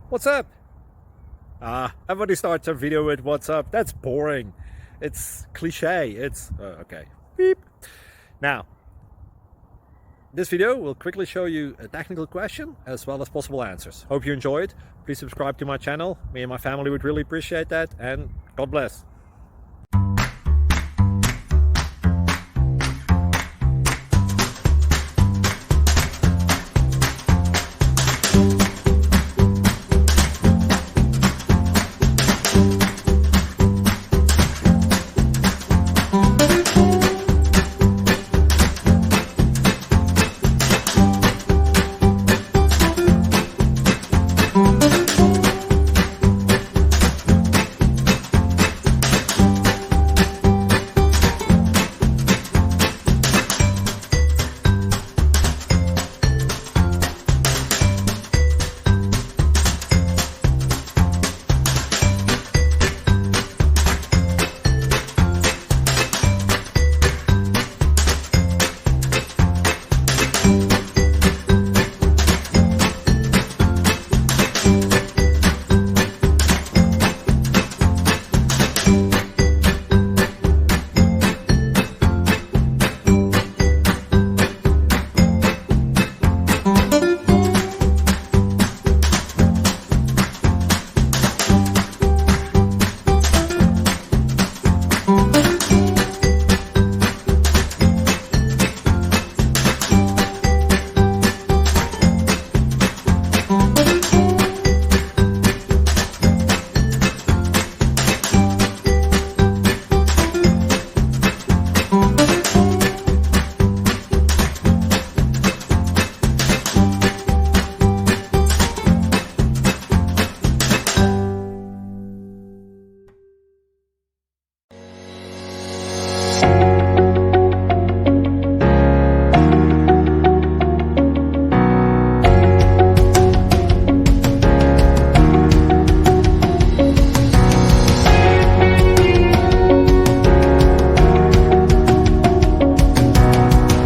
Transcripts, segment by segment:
What's up? Everybody starts a video with what's up. That's boring. It's cliche. It's okay. Beep. Now, this video will quickly show you a technical question as well as possible answers. Hope you enjoy it. Please subscribe to my channel. Me and my family would really appreciate that, and God bless.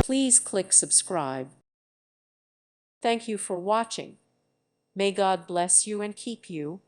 Please click subscribe. Thank you for watching. May God bless you and keep you.